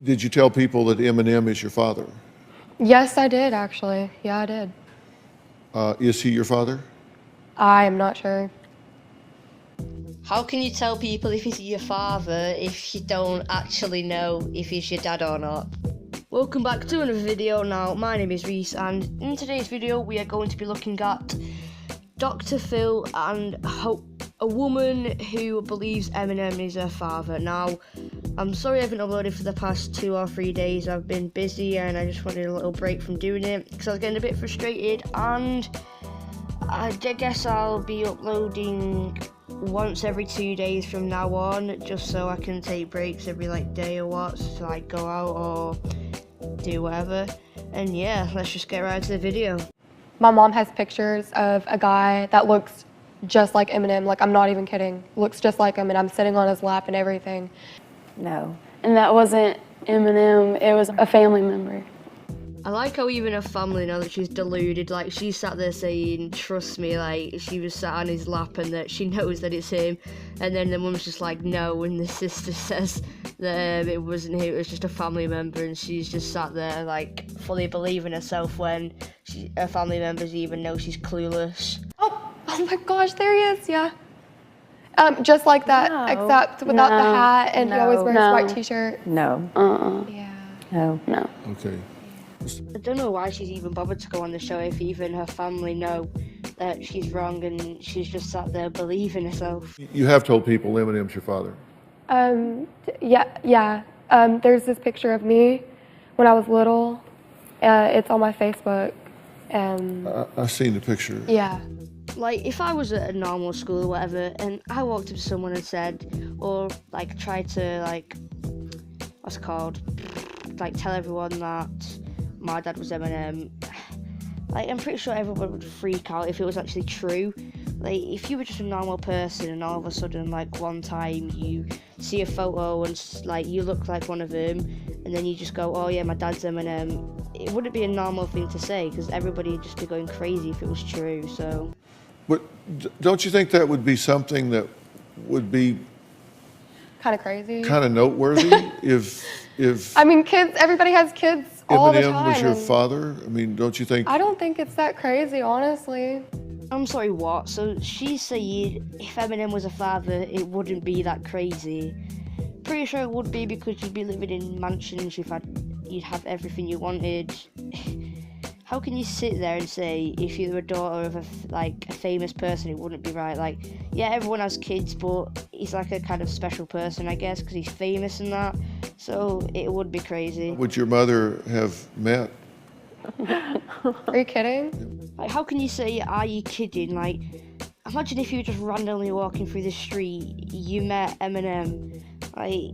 Did you tell people that Eminem is your father? Yes, I did, actually. Yeah, I did. Is he your father? I am not sure. How can you tell people if he's your father if you don't actually know if he's your dad or not? Welcome back to another video. Now, my name is Reese, and in today's video we are going to be looking at Dr. Phil and a woman who believes Eminem is her father. Now, I'm sorry I haven't uploaded for the past 2 or 3 days. I've been busy and I just wanted a little break from doing it because I was getting a bit frustrated, and I guess I'll be uploading once every 2 days from now on, just so I can take breaks every day or what, to go out or do whatever. And yeah, let's just get right into the video. My mom has pictures of a guy that looks just like Eminem. Like, I'm not even kidding. Looks just like him, and I'm sitting on his lap and everything. No. And that wasn't Eminem, it was a family member. I like how even her family know that she's deluded. She sat there saying, trust me, she was sat on his lap and that she knows that it's him. And then the mum's just like, no, and the sister says that it wasn't him, it was just a family member, and she's just sat there fully believing herself when her family members even know she's clueless. Oh my gosh, there he is, yeah. Just like that, No, except without the hat, and he always wears a no. white t-shirt. No. Yeah. No. Okay. I don't know why she's even bothered to go on the show if even her family know that she's wrong and she's just sat there believing herself. You have told people Eminem's your father. Yeah. There's this picture of me when I was little. It's on my Facebook. I've seen the picture. Yeah. If I was at a normal school or whatever, and I walked up to someone and said, or tried to tell everyone that my dad was Eminem, I'm pretty sure everyone would freak out if it was actually true. If you were just a normal person and all of a sudden, one time you see a photo and you look like one of them, and then you just go, oh yeah, my dad's Eminem, it wouldn't be a normal thing to say because everybody would just be going crazy if it was true. So, But don't you think that would be something that would be Kind of crazy. kind of noteworthy if I mean, kids, everybody has kids all the time. Eminem was your and father? I mean, don't you think? I don't think it's that crazy, honestly. I'm sorry, what? So she's saying if Eminem was a father, it wouldn't be that crazy. Pretty sure it would be because you'd be living in mansions, you'd have everything you wanted. How can you sit there and say if you're a daughter of a famous person, it wouldn't be right? Yeah, everyone has kids, but he's a kind of special person, I guess, because he's famous and that. So it would be crazy. Would your mother have met? Are you kidding? How can you say, are you kidding? Imagine if you were just randomly walking through the street, you met Eminem.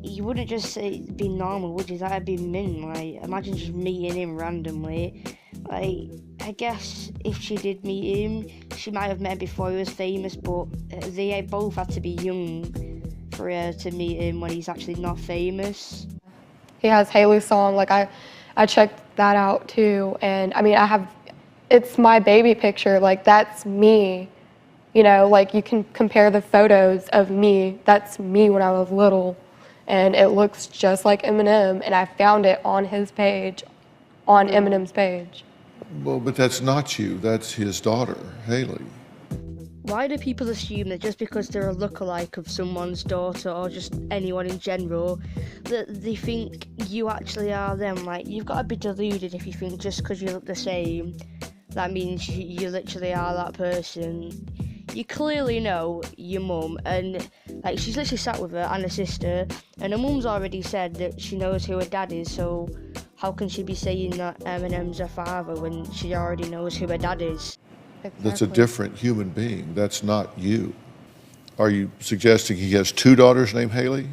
You wouldn't just say it'd be normal, would you? That'd be mean. Imagine just meeting him randomly. I guess if she did meet him, she might have met him before he was famous, but they both had to be young for her to meet him when he's actually not famous. He has Haley's song. I checked that out too, and I mean, it's my baby picture. That's me. You can compare the photos of me. That's me when I was little, and it looks just like Eminem. And I found it on his page, on Eminem's page. Well, but that's not you. That's his daughter, Haley. Why do people assume that just because they're a lookalike of someone's daughter or just anyone in general, that they think you actually are them? You've got to be deluded if you think just because you look the same, that means you literally are that person. You clearly know your mum, and she's literally sat with her and her sister, and her mum's already said that she knows who her dad is, so how can she be saying that Eminem's her father when she already knows who her dad is? Exactly. That's a different human being. That's not you. Are you suggesting he has 2 daughters named Haley?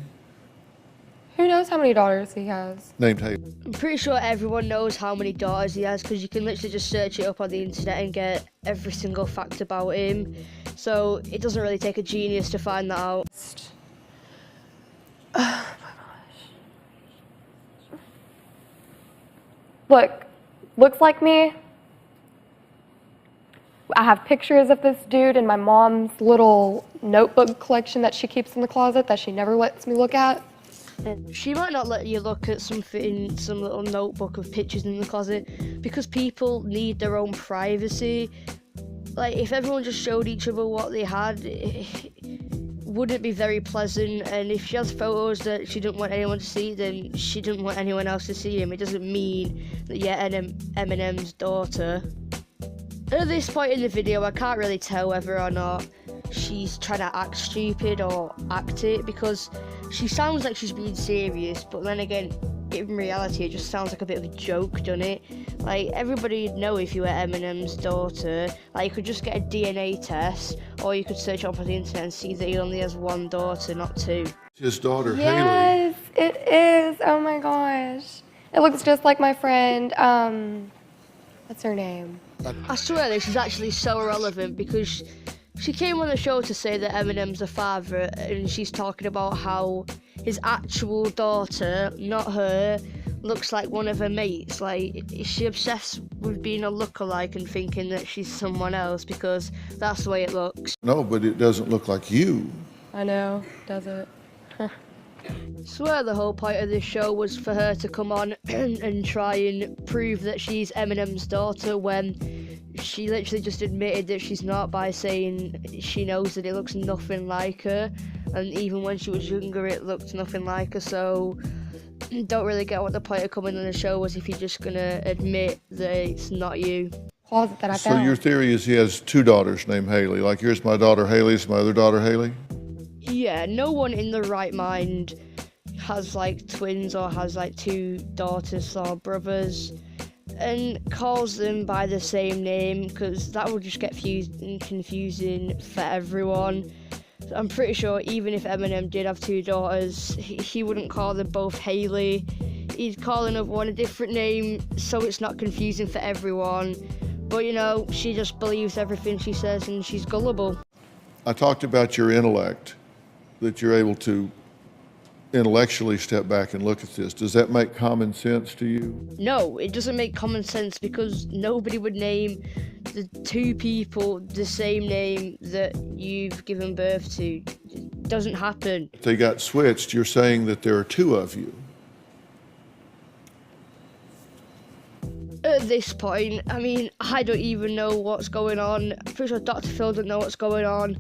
Who knows how many daughters he has? Named Haley. I'm pretty sure everyone knows how many daughters he has because you can literally just search it up on the internet and get every single fact about him. So it doesn't really take a genius to find that out. Oh my gosh. Looks like me. I have pictures of this dude in my mom's little notebook collection that she keeps in the closet that she never lets me look at. She might not let you look at something, some little notebook of pictures in the closet, because people need their own privacy. Like, if everyone just showed each other what they had, it wouldn't be very pleasant. And if she has photos that she didn't want anyone to see, then she didn't want anyone else to see him. It doesn't mean that you're Eminem's daughter. At this point in the video, I can't really tell whether or not she's trying to act stupid or act it, because she sounds like she's being serious, but then again, in reality, it just sounds like a bit of a joke, doesn't it? Like, everybody would know if you were Eminem's daughter. Like, you could just get a DNA test, or you could search up on the internet and see that he only has one daughter, not two. His daughter, Haley. Yes, it is. Oh my gosh. It looks just like my friend, what's her name? I swear this is actually so irrelevant, because she came on the show to say that Eminem's a father, and she's talking about how his actual daughter, not her, looks like one of her mates. Like, is she obsessed with being a lookalike and thinking that she's someone else because that's the way it looks? No, but it doesn't look like you. I know, does it? Swear the whole point of this show was for her to come on and try and prove that she's Eminem's daughter, when she literally just admitted that she's not, by saying she knows that it looks nothing like her, and even when she was younger it looked nothing like her. So don't really get what the point of coming on the show was if you're just gonna admit that it's not you. Closet that I So found. your theory is he has two daughters named Haley. Like, here's my daughter Haley, it's my other daughter Haley? Yeah, no one in the right mind has like twins or has like two daughters or brothers and calls them by the same name, because that would just get confusing for everyone. I'm pretty sure even if Eminem did have two daughters, he wouldn't call them both Haley. He'd call another one a different name so it's not confusing for everyone. But you know, she just believes everything she says and she's gullible. I talked about your intellect, that you're able to intellectually step back and look at this. Does that make common sense to you? No, it doesn't make common sense, because nobody would name the two people the same name that you've given birth to. It doesn't happen. If they got switched, you're saying that there are two of you. At this point, I mean, I don't even know what's going on. I'm pretty sure Dr. Phil doesn't know what's going on.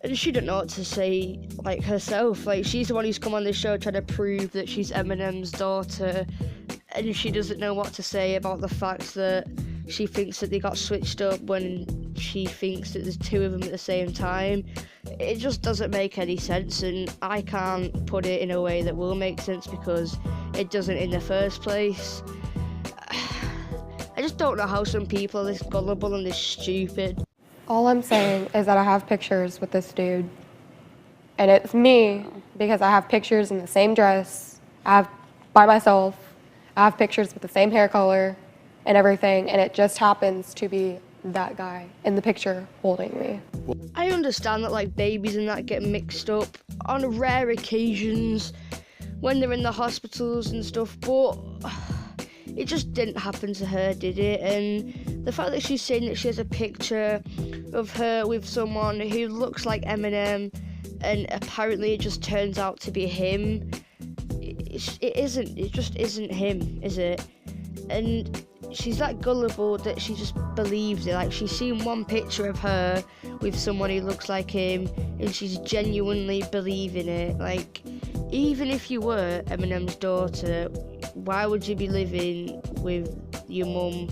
And she don't know what to say, like, herself. Like, she's the one who's come on this show trying to prove that she's Eminem's daughter, and she doesn't know what to say about the fact that she thinks that they got switched up when she thinks that there's two of them at the same time. It just doesn't make any sense, and I can't put it in a way that will make sense because it doesn't in the first place. I just don't know how some people are this gullible and this stupid. All I'm saying is that I have pictures with this dude. And it's me, because I have pictures in the same dress. I have by myself. I have pictures with the same hair color and everything. And it just happens to be that guy in the picture holding me. I understand that like babies and that get mixed up on rare occasions when they're in the hospitals and stuff, but it just didn't happen to her, did it? And the fact that she's saying that she has a picture of her with someone who looks like Eminem and apparently it just turns out to be him, it just isn't him, is it? And she's that gullible that she just believes it. Like, she's seen one picture of her with someone who looks like him and she's genuinely believing it. Like, even if you were Eminem's daughter, why would you be living with your mum?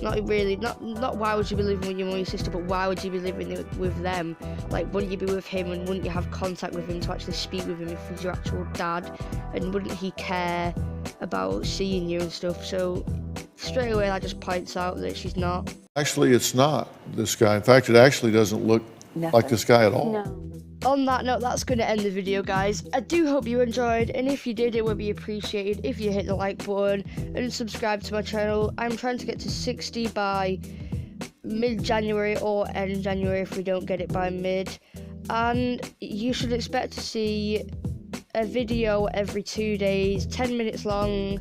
Not why would you be living with your mum and your sister, but why would you be living with them? Like, wouldn't you be with him and wouldn't you have contact with him to actually speak with him if he's your actual dad? And wouldn't he care about seeing you and stuff? So straight away that just points out that she's not. Actually, it's not this guy. In fact, it actually doesn't look like this guy at all. No. On that note, that's going to end the video, guys. I do hope you enjoyed, and if you did, it would be appreciated if you hit the like button and subscribe to my channel. I'm trying to get to 60 by mid-January or end January if we don't get it by mid. And you should expect to see a video every 2 days, 10 minutes long,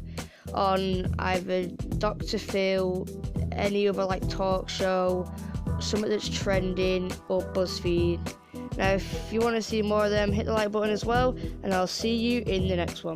on either Dr. Phil, any other like talk show, something that's trending, or BuzzFeed. Now if you want to see more of them, hit the like button as well, and I'll see you in the next one.